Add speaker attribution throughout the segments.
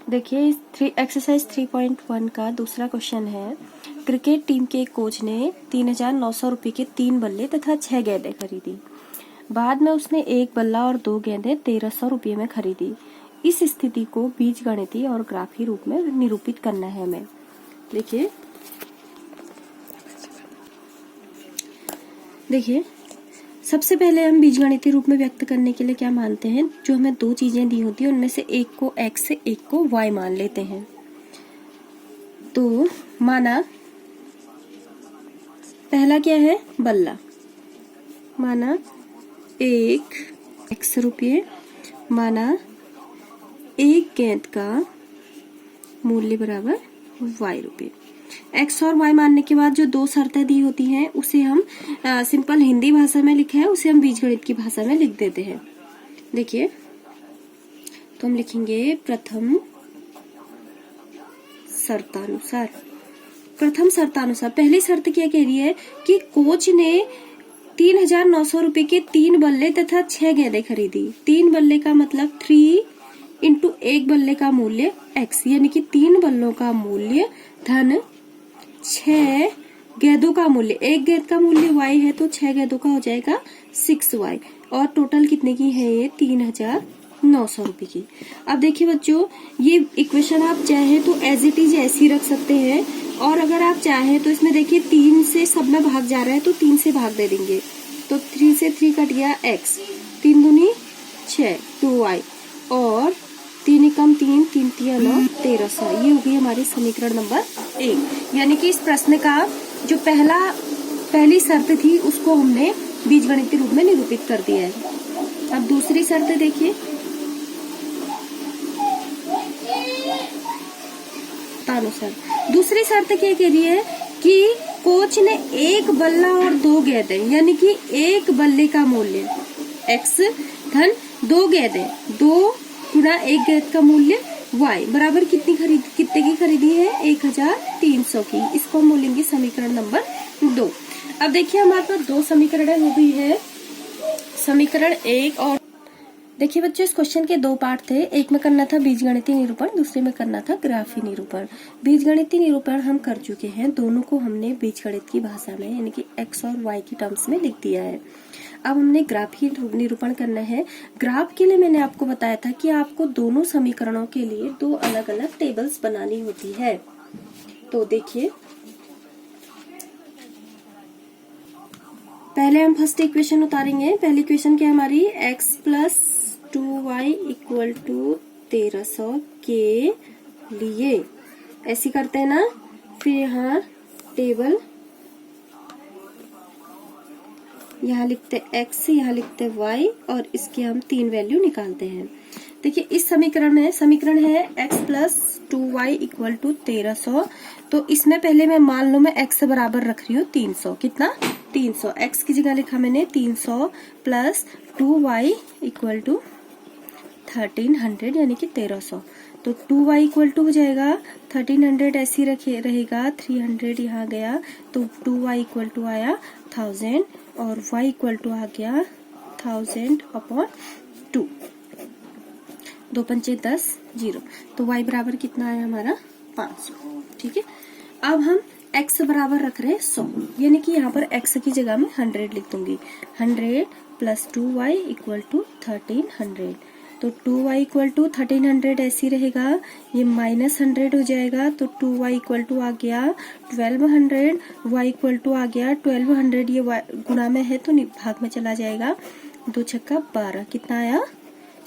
Speaker 1: देखिए एक्सरसाइज 3.1 का दूसरा क्वेश्चन है। क्रिकेट टीम के कोच ने 3,900 रुपए के 3 बल्ले तथा 6 गेंदें खरीदी। बाद में उसने 1 बल्ला और 2 गेंदें 1,300 रुपये में खरीदी। इस स्थिति को बीजगणितीय और ग्राफी रूप में निरूपित करना है हमें। देखिए सबसे पहले हम बीजगणितीय रूप में व्यक्त करने के लिए क्या मानते हैं, जो हमें दो चीजें दी होती है उनमें से एक को x से एक को y मान लेते हैं। तो माना पहला क्या है, बल्ला, माना 1 x रुपये, माना 1 गेंद का मूल्य बराबर y रुपये। x और y मानने के बाद जो दो शर्तें दी होती हैं उसे हम सिंपल हिंदी भाषा में लिखा है, उसे हम बीजगणित की भाषा में लिख देते हैं। देखिए तो हम लिखेंगे प्रथम शर्तानुसार पहली शर्त क्या कह रही है कि कोच ने 3,900 रुपए के 3 बल्ले तथा 6 गेंदें खरीदी। 3 बल्ले का मतलब 3 इंटू 1 बल्ले का मूल्य x, यानी कि 3 बल्लों का मूल्य धन 6 गेंदों का मूल्य, 1 गेंद का मूल्य y है तो 6 गेंदों का हो जाएगा 6y, और टोटल कितने की है ये 3,900 रुपए की। अब देखिए बच्चों, ये इक्वेशन आप चाहे तो एज इट इज ऐसी रख सकते हैं, और अगर आप चाहे तो इसमें देखिए 3 से सब में भाग जा रहा है तो 3 से भाग दे देंगे, तो 3 से 3 कट गया x, 3 दूनी 6 2y, और 3 एकम 3 3 3 9 1300। ये होगी हमारी समीकरण नंबर 1। यानी कि इस प्रश्न का जो पहली शर्त थी उसको हमने बीजगणितीय रूप में निरूपित कर दिया है। अब दूसरी शर्त देखिए, दूसरी शर्त क्या कह रही है कि कोच ने 1 बल्ला और 2 गेंदें, यानी कि 1 बल्ले का मूल्य x धन 2 गेंदें, 2 गुणा 1 गेंद का मूल्य y बराबर कितने की खरीदी है 1,300 की। इसको हम बोलेंगे समीकरण नंबर 2। अब देखिए हमारे पास दो समीकरण हो गई है, समीकरण 1 और देखिए बच्चों इस क्वेश्चन के दो पार्ट थे, एक में करना था बीजगणितीय निरूपण, दूसरे में करना था ग्राफी निरूपण। बीजगणितीय निरूपण हम कर चुके हैं, दोनों को हमने बीजगणित की भाषा में यानी कि x और y की टर्म्स में लिख दिया है। अब हमने ग्राफी निरूपण करना है। ग्राफ के लिए मैंने आपको बताया था कि आपको दोनों समीकरणों के लिए दो अलग अलग टेबल्स बनानी होती है। तो देखिए पहले हम फर्स्ट इक्वेशन उतारेंगे। पहली इक्वेशन क्या हमारी, x plus 2y equal to 1300 के लिए ऐसी करते हैं ना। फिर यहाँ टेबल, यहाँ लिखते x, यहाँ लिखते y, और इसके हम 3 वैल्यू निकालते हैं। देखिए इस समीकरण में समीकरण है x plus 2y equal to 1300, तो इसमें पहले मैं मान लो मैं x बराबर रख रही हूँ 300, कितना 300, x की जगह लिखा मैंने 300 प्लस 2y इक्वल टू 1300 यानी कि 1300, तो 2y इक्वल टू हो जाएगा 1300 ऐसी रहेगा, 300 यहाँ गया तो 2y इक्वल टू आया 1000, और y इक्वल टू आ गया 1000/2, 2 पंचे 10 0, तो y बराबर कितना आया हमारा 500। ठीक है, अब हम x बराबर रख रहे हैं 100, यानी कि यहाँ पर x की जगह में 100 लिख दूंगी। 100 प्लस 2y इक्वल टू 1300, तो 2y इक्वल टू 1300 ऐसी रहेगा, ये -100 हो जाएगा, तो 2y इक्वल टू आ गया 1200, y इक्वल टू आ गया 1200, ये गुणा में है तो भाग में चला जाएगा, 2 छक्का 12, कितना आया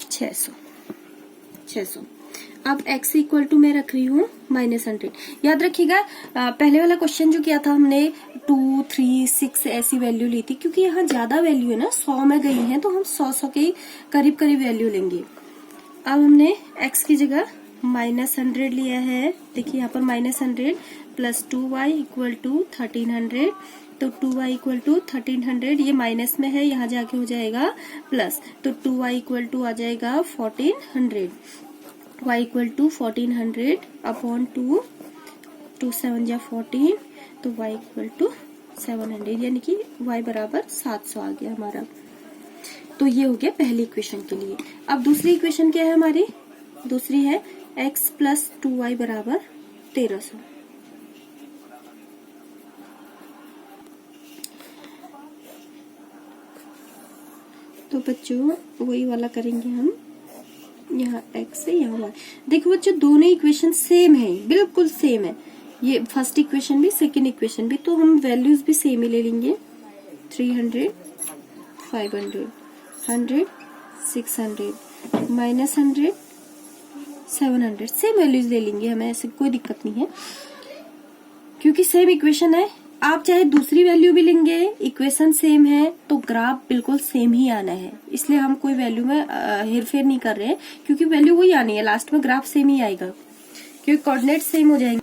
Speaker 1: 600। अब x इक्वल टू मैं रख रही हूँ -100। याद रखिएगा पहले वाला क्वेश्चन जो किया था हमने 2, 3, 6 ऐसी वैल्यू ली थी, क्योंकि यहाँ ज्यादा वैल्यू है ना, 100 में गई है तो हम 100 के करीब वैल्यू लेंगे। अब हमने x की जगह -100 लिया है। देखिए यहाँ पर -100 प्लस 2y इक्वल टू 1300, तो 2y इक्वल टू 1300, ये माइनस में है, यहाँ जाके हो जाएगा प्लस, तो 2y इक्वल टू आ जाएगा 1400, y इक्वल टू 1400 अपॉन 2, 2 7 जा 14, तो y इक्वल टू 700, यानी कि y बराबर 700 आ गया हमारा। तो ये हो गया पहली इक्वेशन के लिए। अब दूसरी इक्वेशन क्या है हमारी, दूसरी है x प्लस 2y बराबर 1300। तो बच्चों वही वाला करेंगे हम, यहाँ x है यहाँ y। देखो बच्चों दोनों इक्वेशन सेम है, बिल्कुल सेम है, ये फर्स्ट इक्वेशन भी सेकंड इक्वेशन भी, तो हम वैल्यूज भी सेम ही ले लेंगे। 300, 500, 100, 600, -100, 700, सेम वैल्यूज ले लेंगे, हमें ऐसे कोई दिक्कत नहीं है क्योंकि सेम इक्वेशन है। आप चाहे दूसरी वैल्यू भी लेंगे, इक्वेशन सेम है तो ग्राफ बिल्कुल सेम ही आना है, इसलिए हम कोई वैल्यू में हेरफेर नहीं कर रहे हैं क्योंकि वैल्यू वही आनी है, लास्ट में ग्राफ सेम ही आएगा क्योंकि कोऑर्डिनेट सेम हो जाएंगे।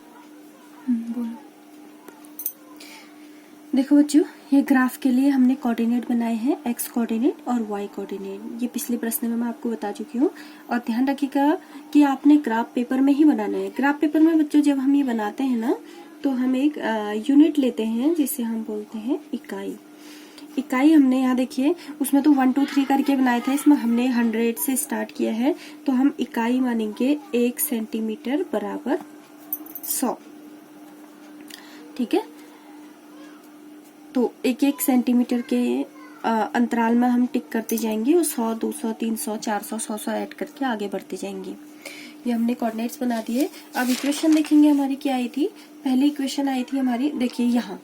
Speaker 1: देखो बच्चों ये ग्राफ के लिए हमने कोऑर्डिनेट बनाए हैं, एक्स कोऑर्डिनेट और वाई कोऑर्डिनेट, ये पिछले प्रश्न में मैं आपको बता चुकी हूँ। और ध्यान रखिएगा कि आपने ग्राफ पेपर में ही बनाना है। ग्राफ पेपर में बच्चों जब हम ये बनाते हैं ना तो हम एक यूनिट लेते हैं जिसे हम बोलते हैं इकाई। इकाई हमने यहाँ देखिए उसमें तो 1 2 3 करके बनाया था, इसमें हमने 100 से स्टार्ट किया है, तो हम इकाई मानेंगे 1 सेंटीमीटर बराबर 100। ठीक है, तो 1 सेंटीमीटर के अंतराल में हम टिक करते जाएंगे और 100, 200, 300, 400, 100 ऐड करके आगे बढ़ते जाएंगे। ये हमने कोऑर्डिनेट्स बना दिए। अब इक्वेशन देखेंगे हमारी क्या आई थी। पहली इक्वेशन आई थी हमारी, देखिए यहाँ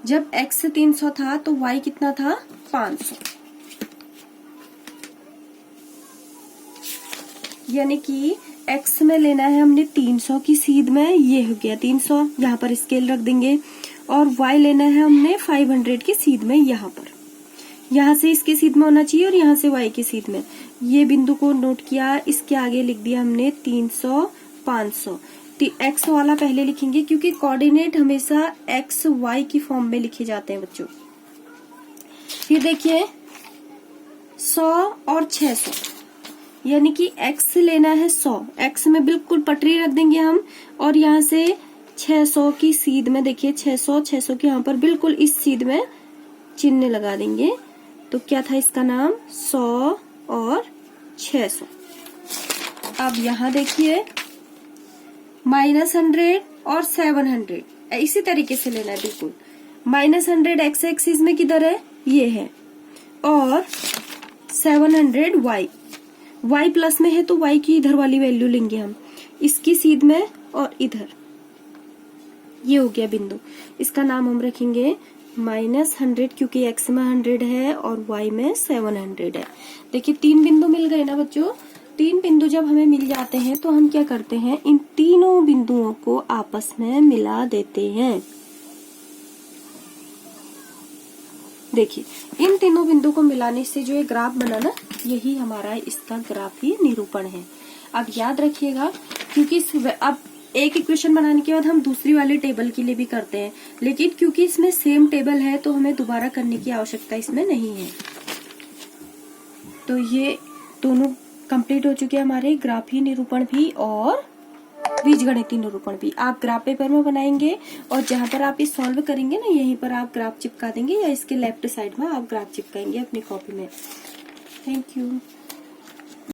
Speaker 1: जब x 300 था तो y कितना था 500, यानी कि x में लेना है हमने 300 की सीध में, ये हो गया 300, यहाँ पर स्केल रख देंगे, और y लेना है हमने 500 की सीध में, यहाँ पर, यहाँ से इसके सीध में होना चाहिए और यहाँ से y की सीध में। ये बिंदु को नोट किया, इसके आगे लिख दिया हमने 300, 500। x वाला पहले लिखेंगे क्योंकि कोऑर्डिनेट हमेशा x y की फॉर्म में लिखे जाते हैं बच्चों। फिर देखिए 100 और 600, यानी कि x लेना है 100, x में बिल्कुल पटरी रख देंगे हम, और यहाँ से 600 की सीध में देखिए 600, 600 के यहाँ पर बिल्कुल इस सीध में चिन्ह लगा देंगे, तो क्या था इसका नाम 100 और 600। अब यहाँ देखिए -100 और 700 इसी तरीके से लेना है बिल्कुल। -100 x एक्सिस में किधर है, ये है, और 700 y प्लस में है तो y की इधर वाली वैल्यू लेंगे हम, इसकी सीध में और इधर, ये हो गया बिंदु, इसका नाम हम रखेंगे -100 क्योंकि x में 100 है और y में 700 है। देखिए 3 बिंदु मिल गए ना बच्चों। 3 बिंदु जब हमें मिल जाते हैं तो हम क्या करते हैं, इन तीनों बिंदुओं को आपस में मिला देते हैं। देखिए इन तीनों बिंदु को मिलाने से जो ये ग्राफ बना ना, यही हमारा इसका ग्राफ ही निरूपण है। अब याद रखिएगा क्योंकि अब एक इक्वेशन बनाने के बाद हम दूसरी वाले टेबल के लिए भी करते हैं, लेकिन क्योंकि इसमें सेम टेबल है तो हमें दोबारा करने की आवश्यकता इसमें नहीं है। तो ये दोनों कंप्लीट हो चुके हैं हमारे, ग्राफीय निरूपण भी और बीजगणितीय निरूपण भी। आप ग्राफ पेपर में बनाएंगे और जहां पर आप इस सॉल्व करेंगे ना, यहीं पर आप ग्राफ चिपका देंगे या इसके लेफ्ट साइड में आप ग्राफ चिपकाएंगे अपनी कॉपी में। Thank you.